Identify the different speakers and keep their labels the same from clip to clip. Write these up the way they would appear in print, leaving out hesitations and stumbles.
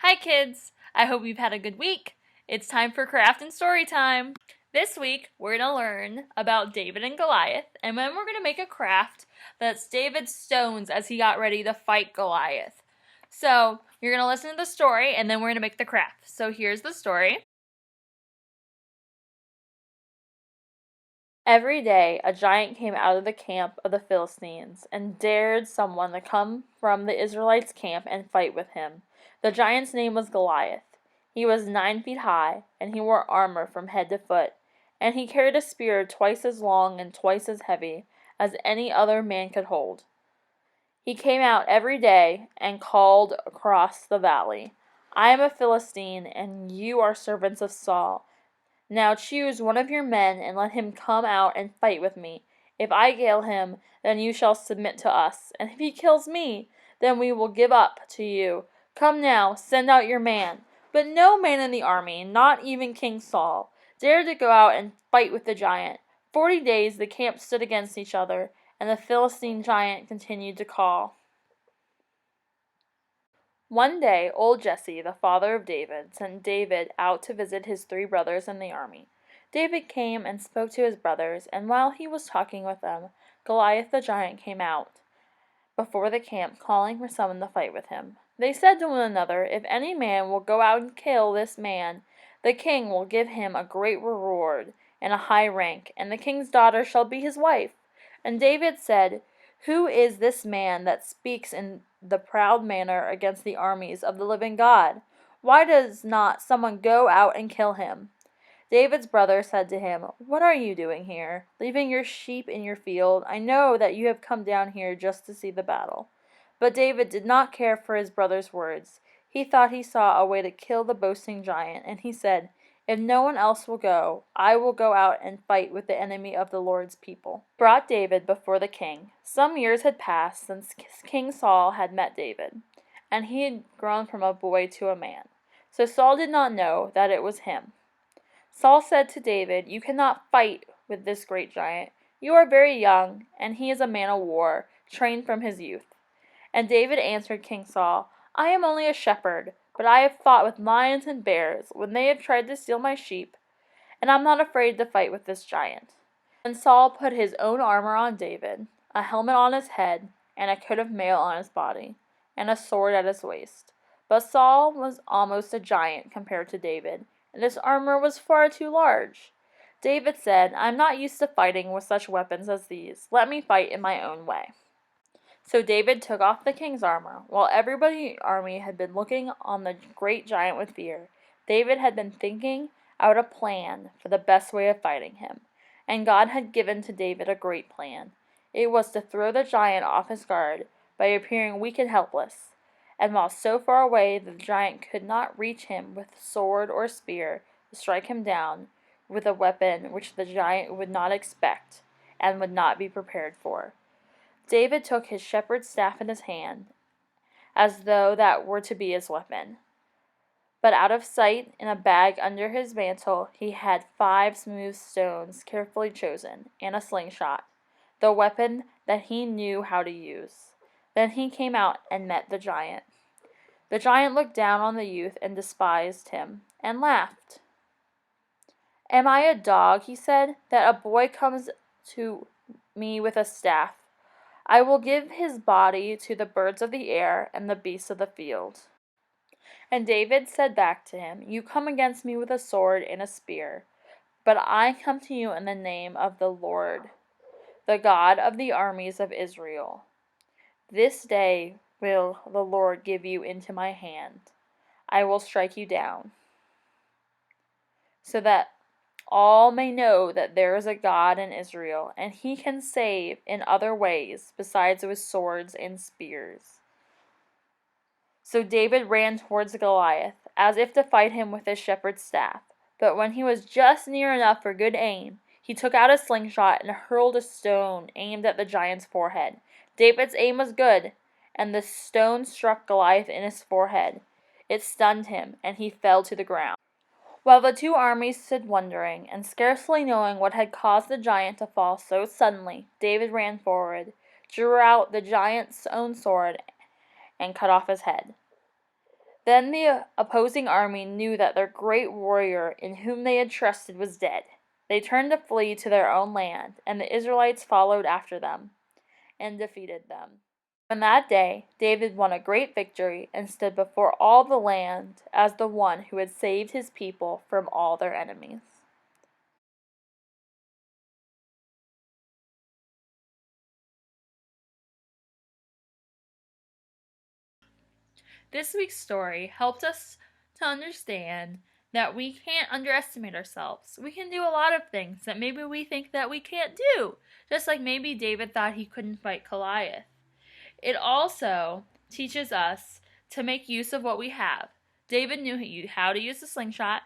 Speaker 1: Hi kids! I hope you've had a good week. It's time for craft and story time. This week we're going to learn about David and Goliath, and then we're going to make a craft that's David's stones as he got ready to fight Goliath. So you're going to listen to the story and then we're going to make the craft. So here's the story. Every day a giant came out of the camp of the Philistines and dared someone to come from the Israelites' camp and fight with him. The giant's name was Goliath. He was 9 feet high, and he wore armor from head to foot, and he carried a spear twice as long and twice as heavy as any other man could hold. He came out every day and called across the valley, "I am a Philistine, and you are servants of Saul. Now choose one of your men, and let him come out and fight with me. If I kill him, then you shall submit to us, and if he kills me, then we will give up to you. Come now, send out your man." But no man in the army, not even King Saul, dared to go out and fight with the giant. 40 days the camp stood against each other, and the Philistine giant continued to call. One day old Jesse, the father of David, sent David out to visit his 3 brothers in the army. David came and spoke to his brothers, and while he was talking with them, Goliath the giant came out before the camp, calling for someone to fight with him. They said to one another, "If any man will go out and kill this man, the king will give him a great reward and a high rank, and the king's daughter shall be his wife." And David said, "Who is this man that speaks in the proud manner against the armies of the living God? Why does not someone go out and kill him?" David's brother said to him, "What are you doing here, leaving your sheep in your field? I know that you have come down here just to see the battle." But David did not care for his brother's words. He thought he saw a way to kill the boasting giant, and he said, "If no one else will go, I will go out and fight with the enemy of the Lord's people." Brought David before the king. Some years had passed since King Saul had met David, and he had grown from a boy to a man. So Saul did not know that it was him. Saul said to David, "You cannot fight with this great giant. You are very young, and he is a man of war, trained from his youth." And David answered King Saul, "I am only a shepherd, but I have fought with lions and bears when they have tried to steal my sheep, and I'm not afraid to fight with this giant." And Saul put his own armor on David, a helmet on his head, and a coat of mail on his body, and a sword at his waist. But Saul was almost a giant compared to David, and his armor was far too large. David said, "I'm not used to fighting with such weapons as these. Let me fight in my own way." So David took off the king's armor. While everybody in the army had been looking on the great giant with fear, David had been thinking out a plan for the best way of fighting him. And God had given to David a great plan. It was to throw the giant off his guard by appearing weak and helpless. And while so far away that the giant could not reach him with sword or spear, to strike him down with a weapon which the giant would not expect and would not be prepared for. David took his shepherd's staff in his hand, as though that were to be his weapon. But out of sight, in a bag under his mantle, he had 5 smooth stones carefully chosen, and a slingshot, the weapon that he knew how to use. Then he came out and met the giant. The giant looked down on the youth and despised him, and laughed. "Am I a dog," he said, "that a boy comes to me with a staff? I will give his body to the birds of the air and the beasts of the field." And David said back to him, "You come against me with a sword and a spear, but I come to you in the name of the Lord, the God of the armies of Israel. This day will the Lord give you into my hand. I will strike you down, so that all may know that there is a God in Israel, and he can save in other ways besides with swords and spears." So David ran towards Goliath, as if to fight him with his shepherd's staff. But when he was just near enough for good aim, he took out a slingshot and hurled a stone aimed at the giant's forehead. David's aim was good, and the stone struck Goliath in his forehead. It stunned him, and he fell to the ground. While the 2 armies stood wondering, and scarcely knowing what had caused the giant to fall so suddenly, David ran forward, drew out the giant's own sword, and cut off his head. Then the opposing army knew that their great warrior in whom they had trusted was dead. They turned to flee to their own land, and the Israelites followed after them and defeated them. On that day, David won a great victory and stood before all the land as the one who had saved his people from all their enemies. This week's story helped us to understand that we can't underestimate ourselves. We can do a lot of things that maybe we think that we can't do, just like maybe David thought he couldn't fight Goliath. It also teaches us to make use of what we have. David knew how to use a slingshot,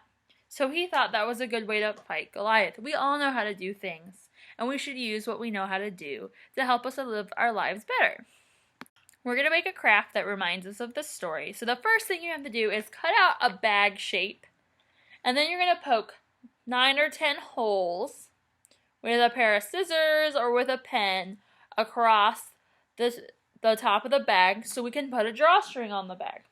Speaker 1: so he thought that was a good way to fight Goliath. We all know how to do things, and we should use what we know how to do to help us to live our lives better. We're going to make a craft that reminds us of this story. So the first thing you have to do is cut out a bag shape, and then you're going to poke 9 or 10 holes with a pair of scissors or with a pen across the top of the bag so we can put a drawstring on the bag.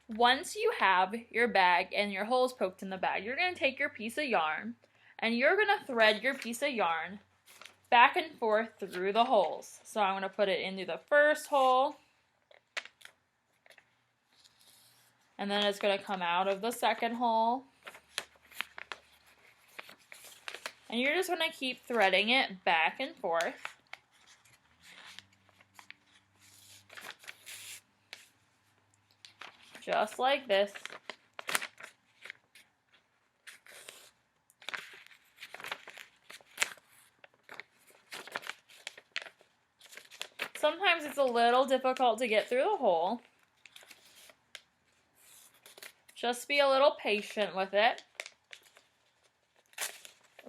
Speaker 1: Once you have your bag and your holes poked in the bag, you're going to take your piece of yarn and you're going to thread your piece of yarn back and forth through the holes. So I'm going to put it into the first hole, and then it's going to come out of the second hole. And you're just going to keep threading it back and forth. Just like this. Sometimes it's a little difficult to get through the hole. Just be a little patient with it.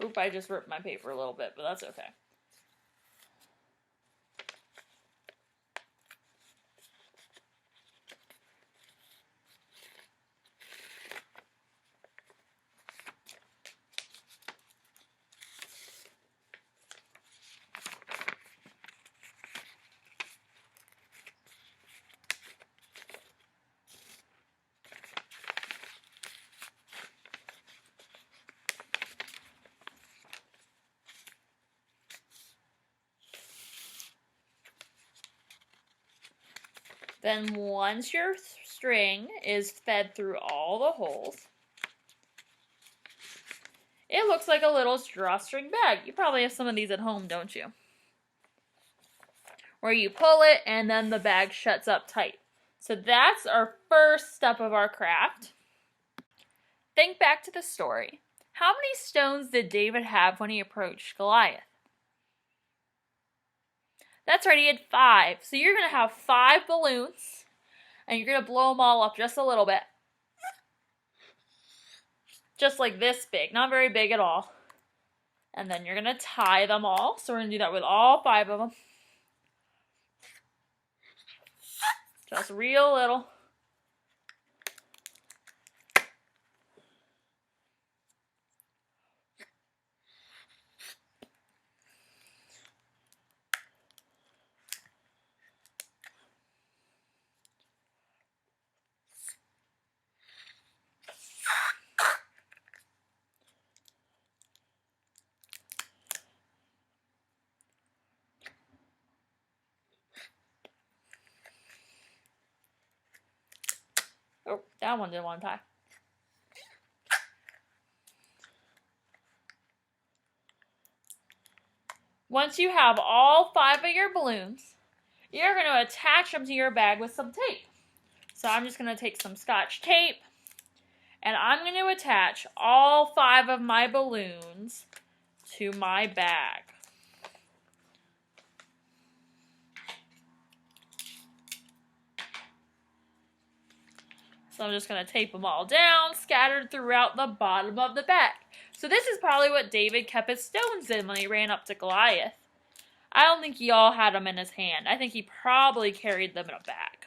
Speaker 1: Oop, I just ripped my paper a little bit, but that's okay. Then once your string is fed through all the holes, it looks like a little drawstring bag. You probably have some of these at home, don't you? Where you pull it and then the bag shuts up tight. So that's our first step of our craft. Think back to the story. How many stones did David have when he approached Goliath? That's right, he had 5. So you're going to have 5 balloons, and you're going to blow them all up just a little bit. Just like this big, not very big at all. And then you're going to tie them all. So we're going to do that with all 5 of them. Just real little. Oh, that one didn't want to tie. Once you have all 5 of your balloons, you're going to attach them to your bag with some tape. So I'm just going to take some Scotch tape, and I'm going to attach all 5 of my balloons to my bag. So I'm just going to tape them all down, scattered throughout the bottom of the bag. So this is probably what David kept his stones in when he ran up to Goliath. I don't think he all had them in his hand. I think he probably carried them in a bag.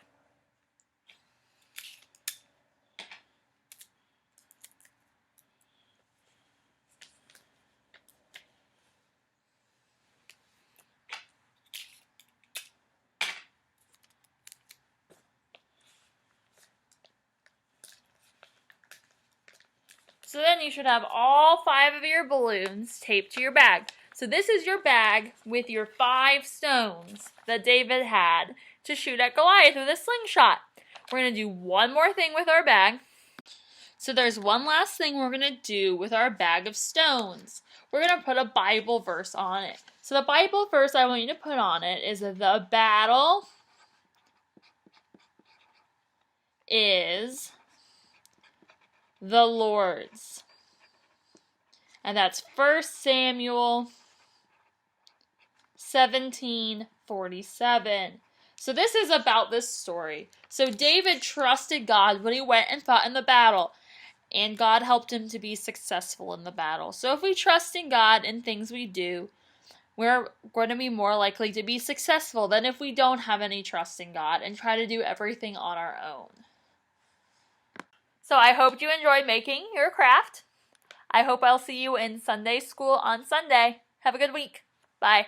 Speaker 1: So then you should have all 5 of your balloons taped to your bag. So this is your bag with your 5 stones that David had to shoot at Goliath with a slingshot. We're going to do one more thing with our bag. So there's one last thing we're going to do with our bag of stones. We're going to put a Bible verse on it. So the Bible verse I want you to put on it is the battle is the Lord's. And that's 1 Samuel 17:47. So this is about this story. So David trusted God when he went and fought in the battle, and God helped him to be successful in the battle. So if we trust in God in things we do, we're going to be more likely to be successful than if we don't have any trust in God and try to do everything on our own. So I hope you enjoyed making your craft. I hope I'll see you in Sunday school on Sunday. Have a good week. Bye.